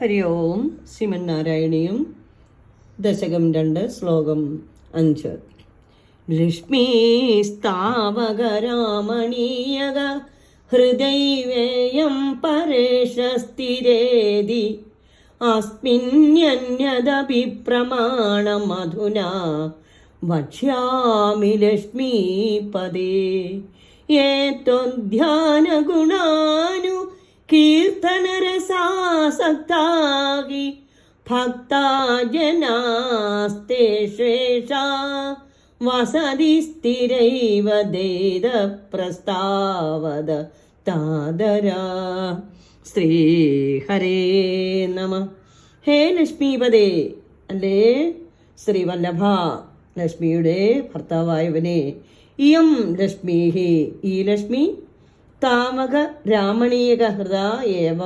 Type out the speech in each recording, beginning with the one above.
ഹരി ഓം. ശ്രീമന്നാരായണീയം ദശകം 2 ശ്ലോകം 5. ലക്ഷ്മീ സ്ഥാവകരാമണീയക ഹൃദൈവേയം പരേഷസ്ഥിരേതി അസ്മിന്യന്യദപി പ്രമാണമധുനാ വക്ഷ്യാമി ലക്ഷ്മീപദേ ഏത്വധ്യാനഗുണാനു കീർത്തനരസാസക്താഹി ഭക്താ ജനാസ്തേ ശ്രേഷാ വസതി സ്ഥിരൈവ ദേദ പ്രസ്താവദ താദരാ. ശ്രീഹരേ നമ. ഹേ ലക്ഷ്മീപദേ, അല്ലേ ശ്രീവല്ലഭ, ലക്ഷ്മിയുടെ ഭർത്താവായവനെ. ഇയം ലക്ഷ്മീഹി, ഈ ലക്ഷ്മി താമക രാമണീയക ഹൃദയേവ,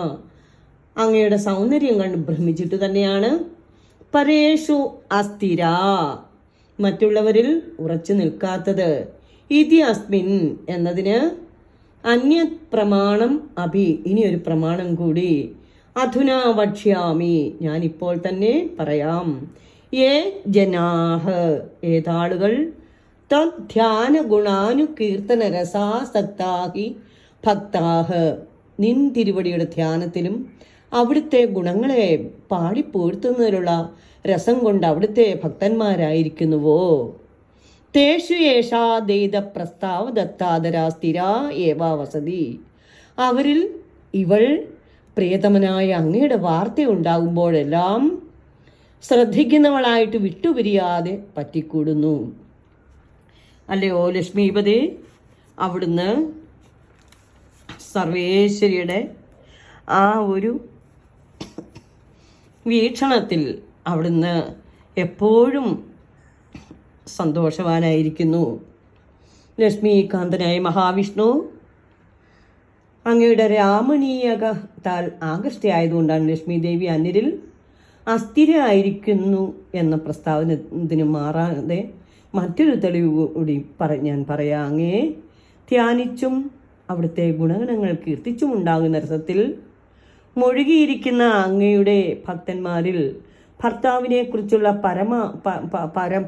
അങ്ങയുടെ സൗന്ദര്യം കണ്ട് ഭ്രമിച്ചിട്ട് തന്നെയാണ്. പരേഷു അസ്ഥിര, മറ്റുള്ളവരിൽ ഉറച്ചു നിൽക്കാത്തത്. ഇതി അസ്മിൻ എന്നതിന് അന്യ പ്രമാണം അഭി, ഇനിയൊരു പ്രമാണം കൂടി. അധുനാ വക്ഷ്യാമി, ഞാനിപ്പോൾ തന്നെ പറയാം. യേ ജനാഹ്, ഏതാളുകൾ തദ്ധ്യാന ഗുണാനു കീർത്തന രസാസക്താഹി ഭക്താഹ്, നിൻ തിരുവടിയുടെ ധ്യാനത്തിലും അവിടുത്തെ ഗുണങ്ങളെ പാടിപ്പോഴ്ത്തുന്നതിലുള്ള രസം കൊണ്ട് അവിടുത്തെ ഭക്തന്മാരായിരിക്കുന്നുവോ. തേഷു യേഷാ ദൈത പ്രസ്താവ ദത്താദരാ സ്ഥിര ഏവാ വസതി, അവരിൽ ഇവൾ പ്രിയതമനായ അങ്ങയുടെ വാർത്ത ഉണ്ടാകുമ്പോഴെല്ലാം ശ്രദ്ധിക്കുന്നവളായിട്ട് വിട്ടുപിരിയാതെ പറ്റിക്കൂടുന്നു. അല്ലയോ ലക്ഷ്മീപതി, അവിടുന്ന് സർവേശ്വരിയുടെ ആ ഒരു വീക്ഷണത്തിൽ അവിടുന്ന് എപ്പോഴും സന്തോഷവാനായിരിക്കുന്നു. ലക്ഷ്മീകാന്തനായ മഹാവിഷ്ണു അങ്ങയുടെ രാമണീയകത്താൽ ആകൃഷ്ടയായതുകൊണ്ടാണ് ലക്ഷ്മി ദേവി അന്യരിൽ അസ്ഥിരയായിരിക്കുന്നു എന്ന പ്രസ്താവനത്തിന് മാറാതെ മറ്റൊരു തെളിവ് കൂടി ഞാൻ പറയാം. അങ്ങേ ധ്യാനിച്ചും അവിടുത്തെ ഗുണഗണങ്ങൾ കീർത്തിച്ചും ഉണ്ടാകുന്ന രസത്തിൽ മുഴുകിയിരിക്കുന്ന അങ്ങയുടെ ഭക്തന്മാരിൽ ഭർത്താവിനെ കുറിച്ചുള്ള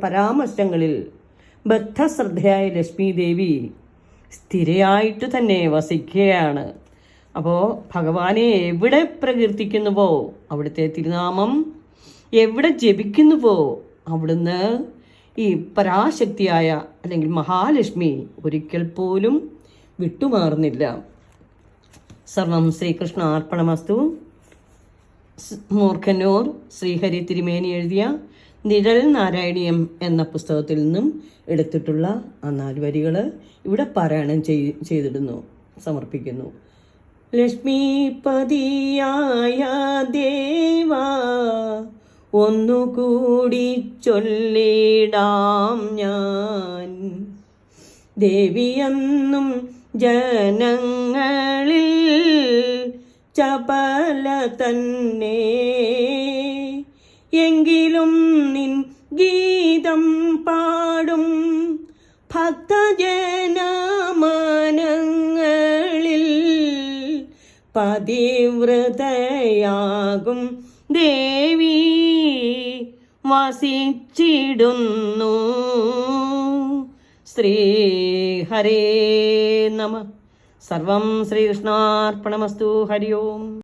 പരാമർശങ്ങളിൽ ബദ്ധശ്രദ്ധയായ ലക്ഷ്മി ദേവി സ്ഥിരയായിട്ട് തന്നെ വസിക്കുകയാണ്. അപ്പോൾ ഭഗവാനെ എവിടെ പ്രകീർത്തിക്കുന്നുവോ, അവിടുത്തെ തിരുനാമം എവിടെ ജപിക്കുന്നുവോ, അവിടുന്ന് ഈ പരാശക്തിയായ അല്ലെങ്കിൽ മഹാലക്ഷ്മി ഒരിക്കൽ പോലും വിട്ടുമാറുന്നില്ല. സർവം ശ്രീകൃഷ്ണ അർപ്പണമസ്തു. മൂർഖന്നൂർ ശ്രീഹരി തിരുമേനി എഴുതിയ നിഴൽ നാരായണീയം എന്ന പുസ്തകത്തിൽ നിന്നും എടുത്തിട്ടുള്ള ആ 4 വരികൾ ഇവിടെ പാരായണം ചെയ്തിടുന്നു, സമർപ്പിക്കുന്നു. ലക്ഷ്മീപതിയായ ദേവാ, ഒന്നുകൂടി ചൊല്ലിടാം ഞാൻ. ദേവിയെന്നും ജനങ്ങളിൽ ചപല തന്നെ, എങ്കിലും നിൻ ഗീതം പാടും ഭക്തജനമനങ്ങളിൽ പതിവ്രതയാകും ദേവി വസിച്ചിടുന്നു. ശ്രീഹരേ നമ. സർവം ശ്രീകൃഷ്ണാർപ്പണമസ്തു. ഹരി ഓം.